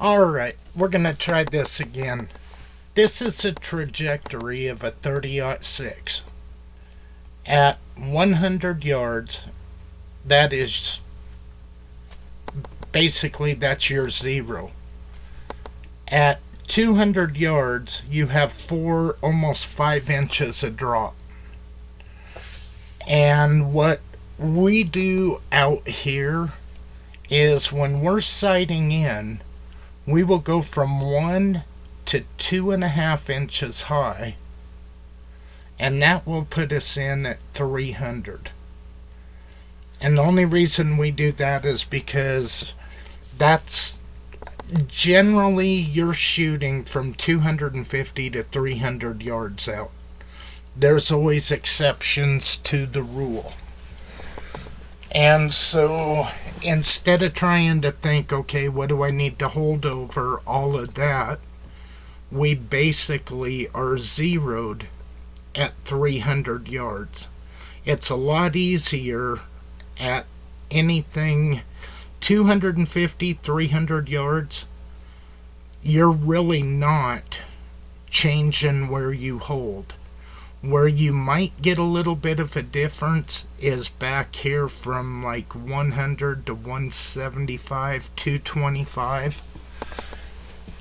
Alright, we're going to try this again. This is a trajectory of a 30-06. At 100 yards, that is basically that's your zero. At 200 yards, you have almost 5 inches of drop. And what we do out here is when we're sighting in, we will go from 1 to 2.5 inches high, and that will put us in at 300. And the only reason we do that is because that's generally you're shooting from 250 to 300 yards out. There's always exceptions to the rule. And so instead of trying to think, okay, what do I need to hold over all of that, we basically are zeroed at 300 yards. It's a lot easier at anything 250, 300 yards. You're really not changing where you hold. Where you might get a little bit of a difference is back here from like 100 to 175, 225.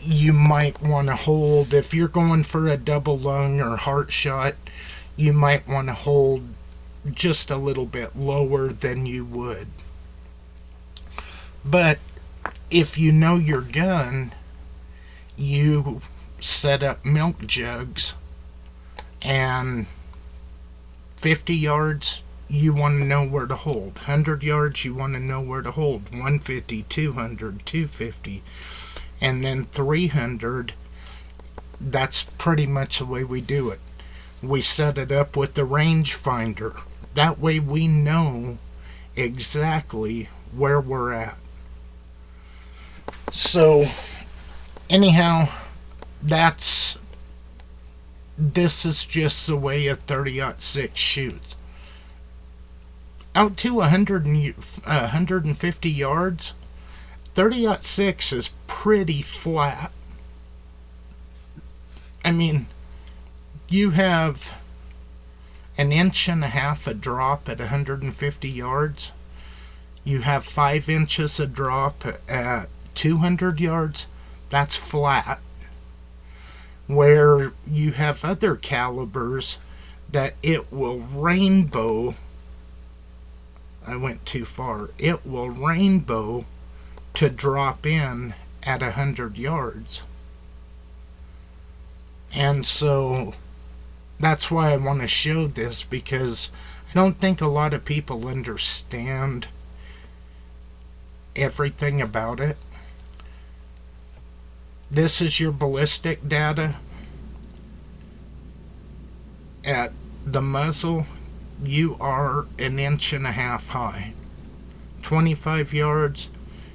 You might want to hold, if you're going for a double lung or heart shot, you might want to hold just a little bit lower than you would. But if you know your gun, you set up milk jugs. And 50 yards, you want to know where to hold. 100 yards, you want to know where to hold. 150, 200, 250. And then 300, that's pretty much the way we do it. We set it up with the rangefinder. That way we know exactly where we're at. So, anyhow, this is just the way a 30-06 shoots. Out to 150 yards, 30-06 is pretty flat. I mean, you have 1.5 inches of drop at 150 yards. You have 5 inches of drop at 200 yards. That's flat. Where you have other calibers that it will rainbow. I went too far. It will rainbow to drop in at 100 yards. And so that's why I want to show this, because I don't think a lot of people understand everything about it. This is your ballistic data. At the muzzle, you are 1.5 inches high. 25 yards,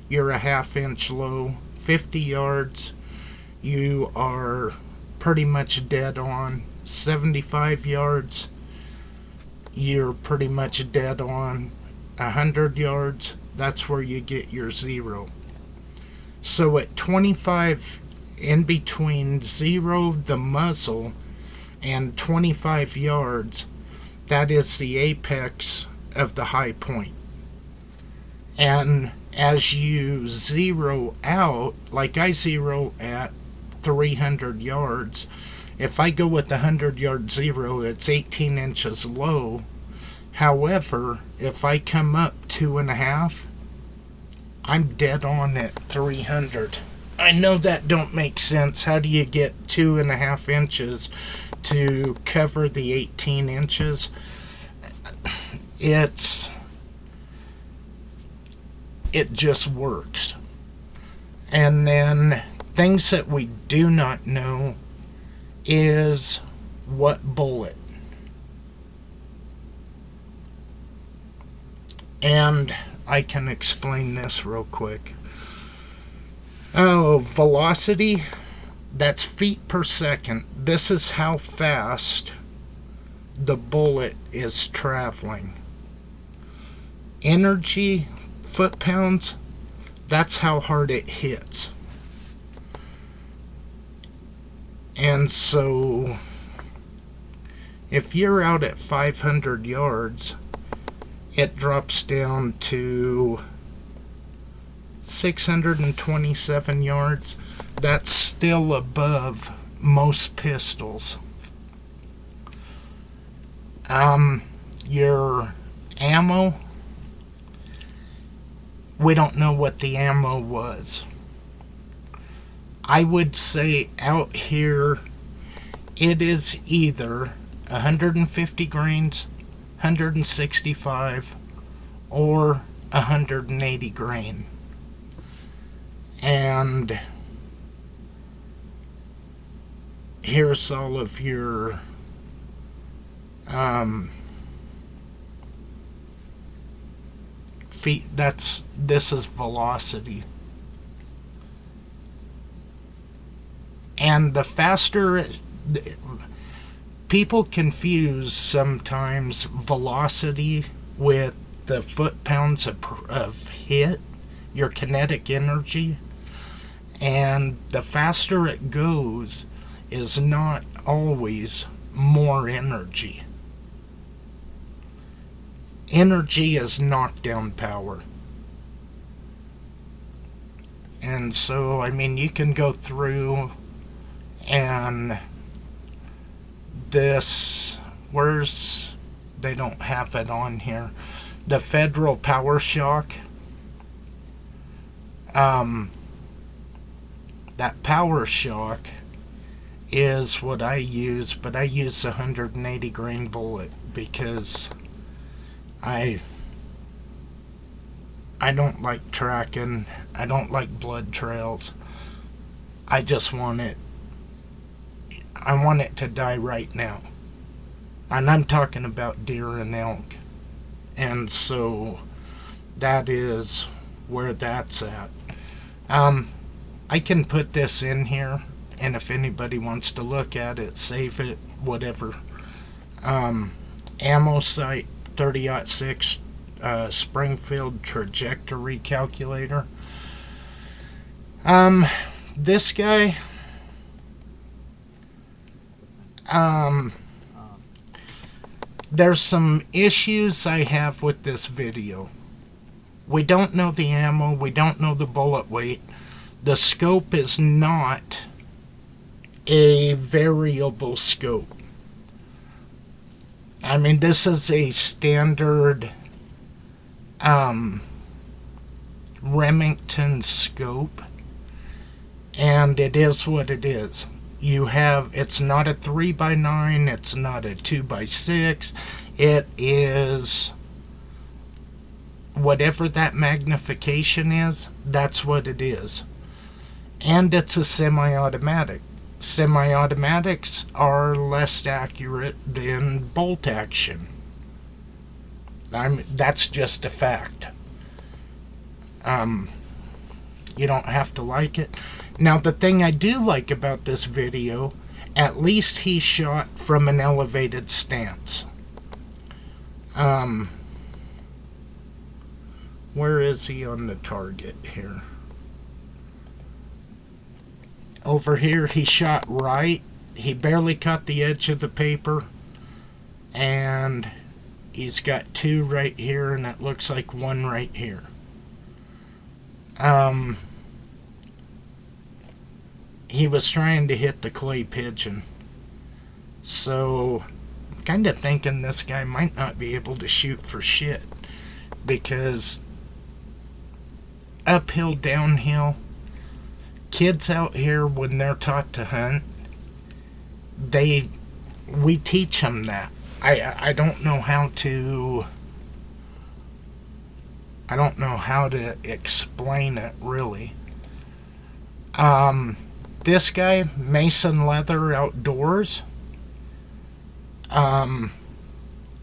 you're a 1/2 inch low. 50 yards, you are pretty much dead on. 75 yards, you're pretty much dead on. 100 yards, that's where you get your zero. So at 25, in between zero, the muzzle, and 25 yards, that is the apex of the high point. And as you zero out, like I zero at 300 yards, if I go with the 100-yard zero, it's 18 inches low. However, if I come up 2.5, I'm dead on at 300. I know that don't make sense. How do you get 2.5 inches to cover the 18 inches? It just works. And then things that we do not know is what bullet. And I can explain this real quick. Oh, velocity, that's feet per second. This is how fast the bullet is traveling. Energy, foot-pounds, that's how hard it hits. And so if you're out at 500 yards, it drops down to 627 yards. That's still above most pistols. Your ammo, we don't know what the ammo was. I would say out here it is either 150 grains, 165, or 180 grain. And here's all of your feet. This is velocity. And the faster people confuse sometimes velocity with the foot-pounds of hit, your kinetic energy. And the faster it goes is not always more energy. Energy is knockdown power. And so, I mean, you can go through and this, they don't have it on here, the Federal Power Shock. That Power Shock is what I use, but I use a 180 grain bullet because I don't like tracking. I don't like blood trails. I just want it. I want it to die right now. And I'm talking about deer and elk. And so that is where that's at. I can put this in here, and if anybody wants to look at it, save it, whatever. Ammo sight 30-06 Springfield trajectory calculator. This guy, there's some issues I have with this video. We don't know the ammo, we don't know the bullet weight. The scope is not a variable scope. I mean, this is a standard Remington scope, and it is what it is. It's not a 3x9, it's not a 2x6, it is whatever that magnification is, that's what it is. And it's a semi-automatic. Semi-automatics are less accurate than bolt action. That's just a fact. You don't have to like it. Now, the thing I do like about this video, at least he shot from an elevated stance. Where is he on the target here? Over here, he shot right. He barely caught the edge of the paper. And he's got 2 right here, and it looks like 1 right here. He was trying to hit the clay pigeon. So, I'm kind of thinking this guy might not be able to shoot for shit. Because uphill, downhill, kids out here, when they're taught to hunt, we teach them that. I don't know how to explain it, really. This guy, Mason Leather Outdoors, I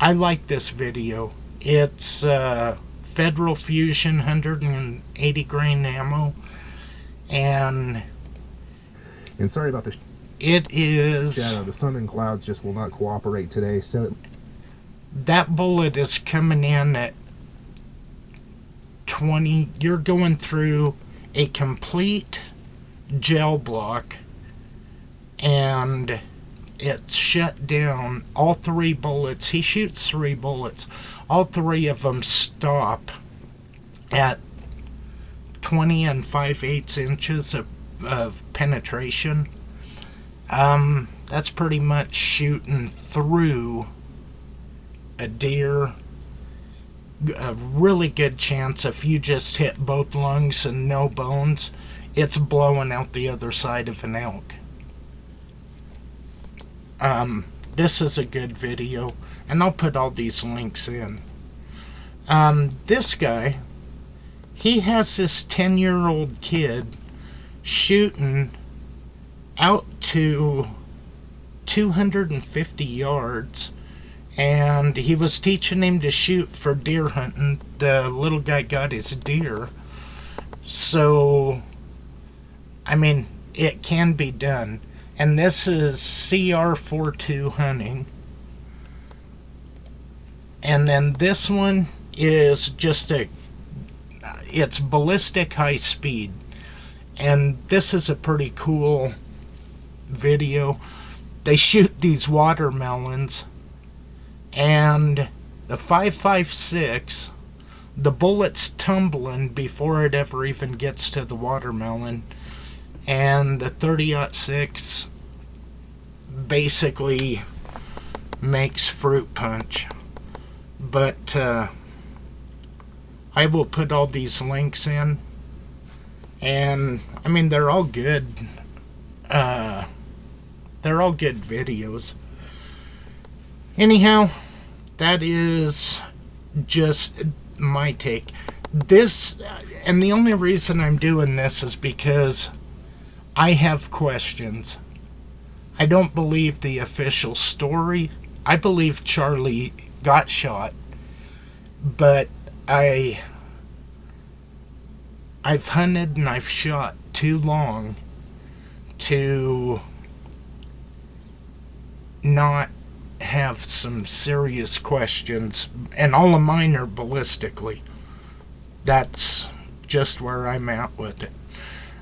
like this video. It's Federal Fusion 180 grain ammo, and sorry about this. It is shadow. The sun and clouds just will not cooperate today. So that bullet is coming in at 20. You're going through a complete gel block and it's shut down. All 3 bullets, he shoots 3 bullets, all 3 of them stop at 20 and 5/8 inches of penetration. That's pretty much shooting through a deer. A really good chance if you just hit both lungs and no bones, it's blowing out the other side of an elk. This is a good video, and I'll put all these links in. This guy, he has this 10-year-old kid shooting out to 250 yards, and he was teaching him to shoot for deer hunting. The little guy got his deer. So, I mean, it can be done. And this is CR42 Hunting. And then this one is just it's Ballistic High-Speed. And this is a pretty cool video. They shoot these watermelons, and the 5.56, the bullet's tumbling before it ever even gets to the watermelon, and the 30-06 basically makes fruit punch. But I will put all these links in, and I mean, they're all good. They're all good videos. Anyhow, that is just my take. This, and the only reason I'm doing this is because I have questions. I don't believe the official story. I believe Charlie got shot, but I've hunted and I've shot too long to not have some serious questions, and all of mine are ballistically. That's just where I'm at with it.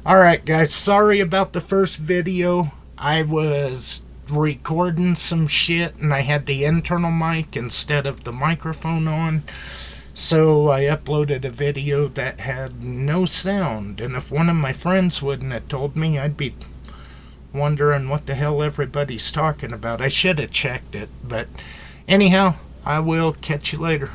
Alright guys, sorry about the first video. I was recording some shit and I had the internal mic instead of the microphone on, so I uploaded a video that had no sound, and if one of my friends wouldn't have told me, I'd be wondering what the hell everybody's talking about. I should have checked it, but anyhow, I will catch you later.